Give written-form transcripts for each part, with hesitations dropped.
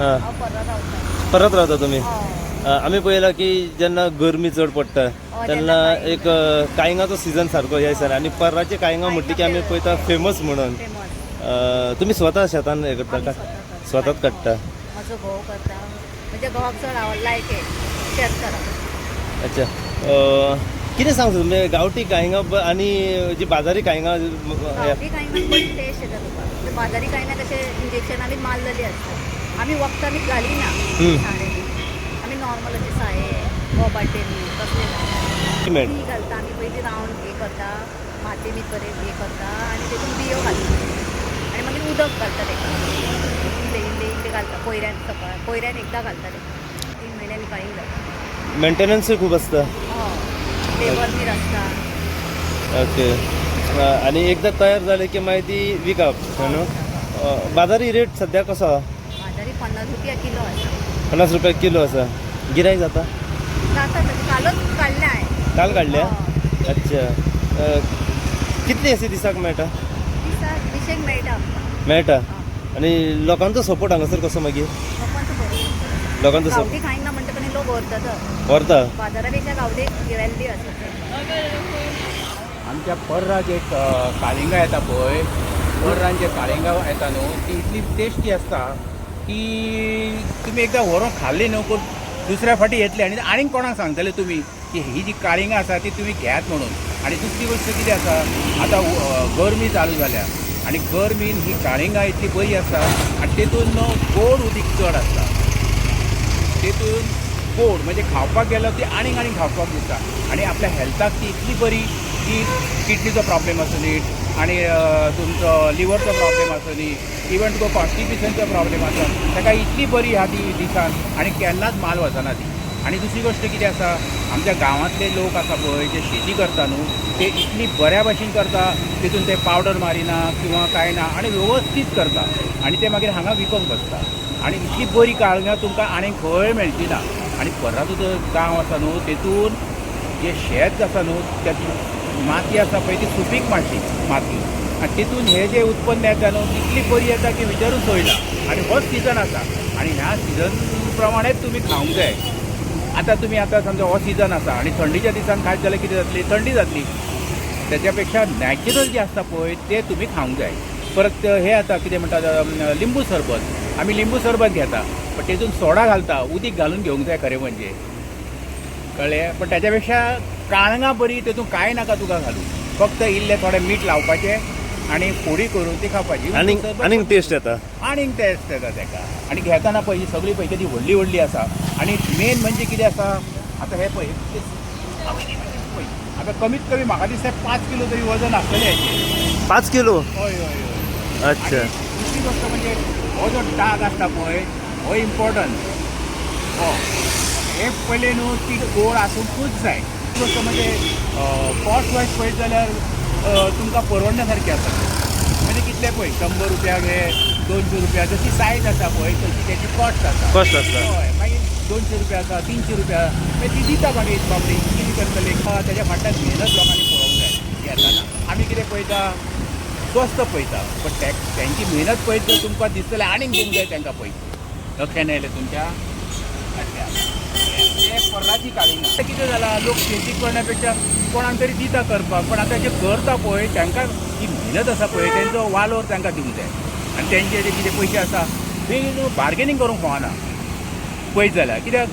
हां हांव परत रावता. परत रावता तुम्ही. हय. आम्ही पळयला की जेन्ना गरमी चड पडटा तेन्ना तेन्ना काळिंग एक काळिंगाचो सीझन सारको ह्या दिसांनी आनी पर्राचे काळिंगा म्हटली की आमी पळयता फेमस म्हणून. फेमस. तुम्ही स्वता शेतान हे करता आमी का? स्वता करता. स्वताच काडटा. म्हजो घोव करता. म्हणजे घोवाक चड आवडला एक शेत करप. अच्छा कितें सांगता तुमी गांवठी काळिंगा आनी जी बाजारी काळिंगा गांवठी कांयना बरी टेस्ट येता तुका. म्हणजे बाजारी कांयना कशे इंजेक्शनांनी मारलेली आसता. आमी वखदांनी घालिना सारें. आमी नॉर्मल अशे साये बोबाटेनी तसले मेळ. बी घालता. आमी पयलीं रावंड हे करता, माती भितर हे करता आनी तेतून बियो घालता आनी मागीर उदक घालता तेका. इल्ले घालता कोयऱ्यान सकाळ कोयऱ्यान एकदां घालता तेका. 3 म्हयन्यांनी काळींग जाता. मेंटेनन्सूय खूब आसता. लेबर नीर आसता. ओके आनी एकदां तयार जाले की मागीर ती विकप न्हू. बाजारी रेट सद्या कसो आहा? बाजारी 50 रुपया किलो आसा. 50 रुपया किलो आसा. गिरायक जाता? जाता तशें कालच काडलें हांवें. काल काडल्या? अच्छा कितली अशी दिसाक मेळटा? दिसाक 200 मेळटा आमकां. मेळटा. आनी लोकांचो सपोर्ट हांगासर कसो मागीर? लोकांचो बरो. लोकांचो गांवठी खायना म्हणटकच लोक व्हरतात. व्हरता? बाजारापेक्षा गांवठी व्हॅल्यू आसा. आमच्या पर्राक एक काळिंगा येता पळय, पर्रान जे काळिंगा येता न्हू ती इतली टेस्टी आसता की तुमी एकदां व्हरून खाल्ली न्हू पूण दुसऱ्या फाटी येतले आनीक कोणाक सांगतले तुमी की ही जी काळिंगां आसा ती तुमी घेयात म्हणून. आनी दुसरी गोश्ट कितें आसा आतां गरमी चालू जाल्या आनी गरमीन ही काळिंगां इतली बरी आसता आनी तेतून न्हू गोड उदीक चड आसता. तेतून गोड म्हणजे खावपाक गेलो ती आनीक खावपाक दिसता आनी आपल्या हेल्थाक ती इतली बरी की किडनीचो प्रॉब्लेम आसूं न्ही आनी तुमचो लिवरचो प्रॉब्लेम आसूं न्ही इवन तुका कॉन्स्टिपेशनचो प्रॉब्लेम आसा ताका इतली बरी ह्या दिसान आनी केन्नाच माल वचना ती. आनी दुसरी गोश्ट कितें आसा आमच्या गांवांतले लोक आसा पळय जे शेती करता न्हू ते इतली बऱ्या भशेन करता तितून ते पावडर मारिना किंवा कांय ना आनी वेवस्थीत करता आनी ते मागीर हांगा विकूंक बसता. आनी इतली बरी काळिंगां तुमकां आनीक खंय मेळची ना. आनी पर्राचो जो गांव आसा न्हू तेतून जे शेत आसा न्हू त्यातून माती आसा पळय ती सुपीक माती आनी तितून हे जे उत्पन्न येता न्हू इतली बरी येता की विचारूंक सोयना. आनी होच सिजन आसा आनी ह्या सिजन प्रमाणेच तुमी खावंक जाय. आतां तुमी समजा हो सिजन आसा आनी थंडीच्या दिसान खायत जाल्यार कितें जातली थंडी जातली. तेच्या नॅचरल जे आसता पळय ते तुमी खावंक जाय. परत हे आता कितें म्हणटा लिंबू सरबत. आमी लिंबू सरबत घेता पण तेतून सोडा घालता उदीक घालून घेवंक जाय खरें म्हणजे कळ्ळें. पण तेच्या पेक्षा काळंगां बरी तेतून कांय नाका तुका घालूं फक्त इल्लें थोडें मीठ लावपाचें आनी फोडी करून ती खावपाची आनीक टेस्ट येता. आनीक टेस्ट येता तेका. आनी घेताना पळय ही सगळी पळय ती व्हडली आसा आनी मेन म्हणजे कितें आसा आतां हे पळय आतां कमीत कमी म्हाका दिसता 5 किलो तरी वजन आसतलें हेचें. 5 किलो? हय हय हय. अच्छा. दुसरी गोश्ट म्हणजे हो जो डाग आसता पळय हो इम्पॉर्टंट. हे पयलें न्हू ती गोड आसूंकूच जाय. गोश्ट म्हणजे कॉस्ट वायज पळयत जाल्यार तुमकां परवडण्या सारकी आसा. म्हणजे कितले पळय 100 रुपया घे 200 रुपया जशी सायज आसा पळय तशी त्याची कॉस्ट आसा. कॉस्ट आसता. हय मागीर 200 रुपया आसा 300 रुपया मागीर ती दिता मागीर बाबडी कितें करतले तेच्या फाटल्यान मेहनत लोकांनी पळोवंक जाय. येताना आमी कितें पळयता स्वस्त पळयता पण त्यांची मेहनत पळयत जर तुमकां दिसतलें आनीक दिवंक जाय तांकां पळय लक्षांत येयलें तुमच्या. हे पर्राची काळिंगां. आतां कितें जालां लोक शेती करण्यापेक्षा कोणाक तरी दिता करपाक पण आतां जे करता पळय तांकां जी मेहनत आसा पळय तेंचो वालोर तांकां दिवंक जाय. आनी तेंचे जे कितें पयशे आसा ते बार्गेनींग करूंक फावना पळयत जाल्यार कित्याक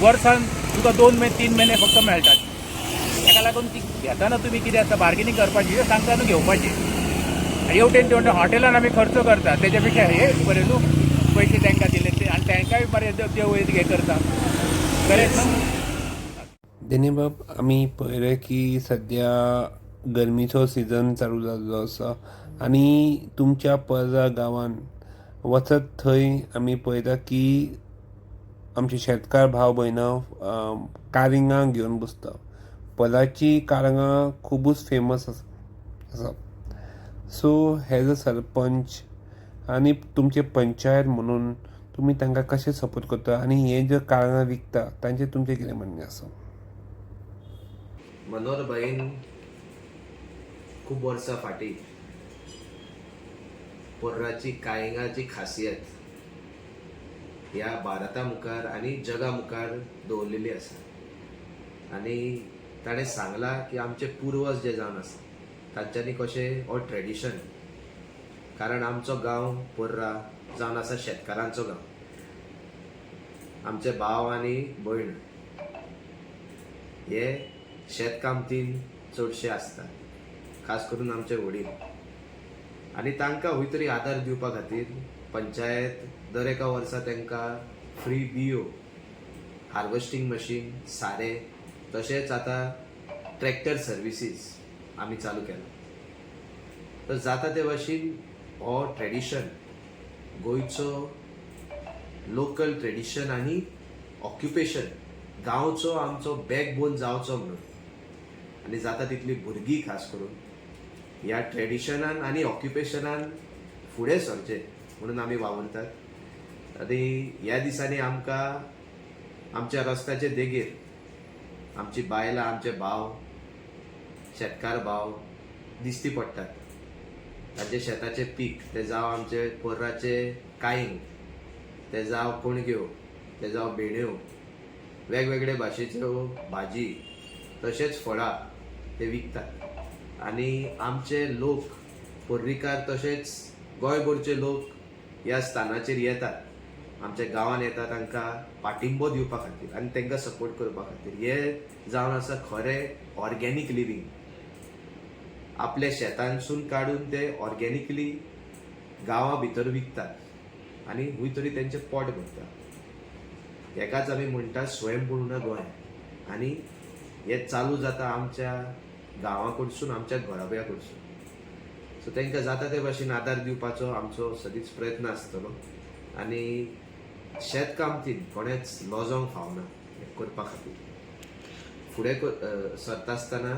वर्सान तुका 2-3 म्हयने फक्त मेळटात. ताका लागून ती घेताना तुमी कितें आसा बार्गेनींग करपाची हें सांगता न्हू घेवपाचें. हेवटेन तेवटेन हॉटेलान आमी खर्च करता तेच्या पेक्षा हे बरें न्हू पयशे तांकां दिले ते आनी तांकांय बरें देव हे करता करेक्ट न्हू. देनीबाब आमी पळयलें की सद्या गरमीचो सिजन चालू जाल्लो आसा आनी तुमच्या पर्रा गांवान वचत थंय आमी पळयता की आमचे शेतकार भाव भयणां काळिंगां घेवन बसता. पर्राची काळिंगां खुबूच फेमस आसा. सो एज अ सरपंच आनी तुमचे पंचायत म्हणून तुमी तांकां कशें सपोर्ट करता आनी हे जे काळिंगां विकता तांचेर तुमचें कितें म्हणणें आसा? मनोहर भाईन खूब वर्सां फाटीं पर्राची काळिंगाची खासियत ह्या भारता मुखार आनी जगा मुखार दवरलेली आसा आनी ताणें सांगला की आमचे पुर्वज जे जावन आसा तांच्यांनी कशें हो ट्रेडिशन कारण आमचो गांव पर्रा जावन आसा शेतकारांचो गांव आमचे भाव आनी भयण हे शेतकामतीन चडशे आसता खास करून आमचे वडील आनी तांकां खंय तरी आदार दिवपा खातीर पंचायत दर एका वर्सा तांकां फ्री बियो हार्वेस्टिंग मशीन सारे तशेंच आतां ट्रॅक्टर सर्विसीस आमी चालू केला तर जाता ते भाशेन हो ट्रेडिशन गोंयचो लोकल ट्रेडिशन आनी ऑक्युपेशन गांवचो आमचो बॅकबोन जावचो म्हणून आनी जाता तितली भुरगीं खास करून ह्या ट्रेडिशनान आनी ऑक्युपेशनान फुडें सरचे म्हणून आमी वावरतात आनी ह्या दिसांनी आमकां आमच्या रस्त्याचे देगेर आमची बायलां आमचे भाव शेतकार भाव दिश्टी पडटात तांचे शेताचे पीक ते जावं आमचे पर्राचे कांयंग ते जावं कोणग्यो ते जावं भेंड्यो वेगवेगळे भाशेच्यो भाजी तशेंच फळां ते विकतात आनी आमचे लोक पर्रीकार तशेंच गोंयभरचे लोक ह्या स्थानाचेर येतात आमच्या गांवांत येतात तांकां पाठिंबो दिवपा खातीर आनी तांकां सपोर्ट करपा खातीर हे जावन आसा खरें ऑर्गेनीक लिवींग आपल्या शेतांसून काडून ते ऑर्गेनिकली गांवां भितर विकतात आनी खंय तरी तेंचें पोट भरता हेकाच आमी म्हणटा स्वयंपूर्ण गोंय आनी हे चालू जाता आमच्या गांवा कडसून आमच्या घोराब्या कडसून सो तांकां जाता ते भाशेन आदार दिवपाचो आमचो सदींच प्रयत्न आसतलो आनी शेतकामतीन कोणेच लॉजावंक फावना हें करपा खातीर फुडें सरता आसतना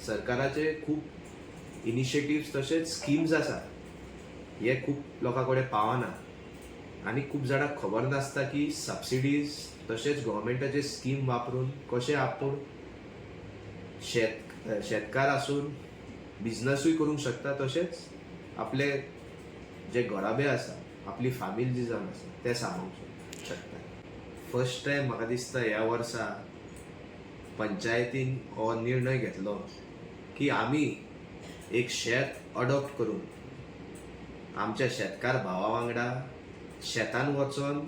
सरकाराचे खूब इनिशिएटिव्स तशेंच स्किम्स आसा हे खूब लोकां कडेन पावना आनी खूब जाणांक खबर नासता की सबसिडीज तशेंच गव्हर्मेंटाचे स्कीम वापरून कशें आपूण शेतकार आसून बिजनसूय करूंक शकता तशेंच आपले जे घोराबे आसा आपली फामील जी जावन आसा ते सांबाळूंक शकता फर्स्ट टायम म्हाका दिसता ह्या वर्सा पंचायतीन हो निर्णय घेतलो की आमी एक शेत अडॉप्ट करून आमच्या शेतकार भावा वांगडा शेतान वचोन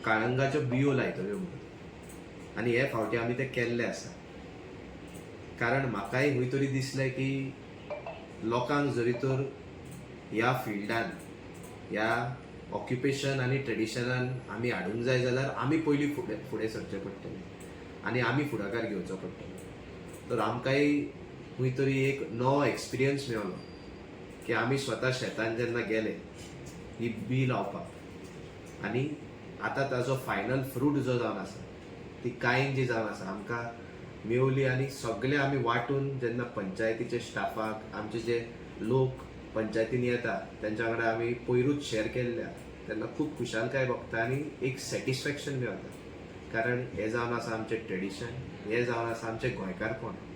काळंगाच्यो बियो लायतल्यो म्हणून आनी हे फावटी आमी ते केल्ले आसा कारण म्हाकाय खंय तरी दिसलें की लोकांक जरी तर ह्या फिल्डान ह्या ऑक्युपेशन आनी ट्रेडिशनान आमी हाडूंक जाय जाल्यार आमी पयलीं फुडें सरचें पडटलें आनी आमी फुडाकार घेवचो पडटलो तर आमकांय खंय तरी एक नवो एक्सपिरियन्स मेळ्ळो की आमी स्वता शेतान जेन्ना गेले ही बी लावपाक आनी आतां ताजो फायनल फ्रूट जो जावन आसा ती कांय जी जावन आसा आमकां मेवली आनी सगळे आमी वांटून जेन्ना पंचायतीचे स्टाफाक आमचे जे लोक पंचायतीन येता तेंच्या वांगडा आमी पयरूच शेअर केल्ल्या तेन्ना खूब खुशालकाय भोगता आनी एक सॅटिस्फॅक्शन मेळटा कारण हे जावन आसा आमचें ट्रेडिशन हे जावन आसा आमचें गोंयकारपण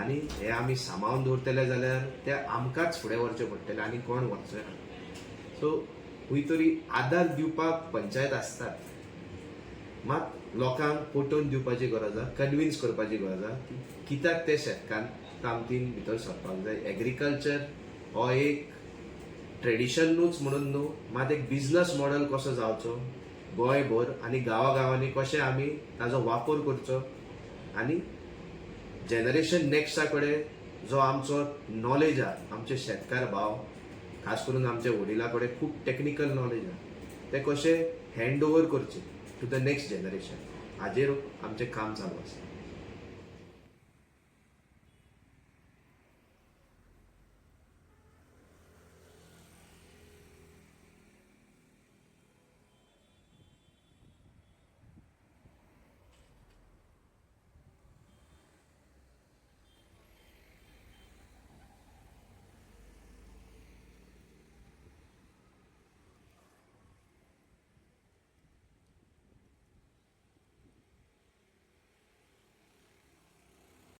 आनी हे आमी सांबाळून दवरतले जाल्यार ते आमकांच फुडें व्हरचें पडटलें आनी कोण व्हरचें ना सो खंय तरी आदार दिवपाक पंचायत आसतात मात लोकांक पटोवन दिवपाची गरज आसा कन्विन्स करपाची गरज आसा की कित्याक ते शेतकार कामतीन भितर सरपाक जाय एग्रीकल्चर हो एक ट्रेडिशनूच म्हणून न्हू मात एक बिजनस मॉडल कसो जावचो गोंयभर आनी गांवांनी कशें आमी ताजो वापर करचो आनी जनरेशन नेक्स्टा कडेन जो आमचो नॉलेज आहा आमचे शेतकार भाव खास करून आमच्या वडिलां कडेन खूब टॅक्निकल नॉलेज आहा ते कशें हँड ओवर करचे टू द नेक्स्ट जनरेशन हाजेर आमचें काम चालू आसा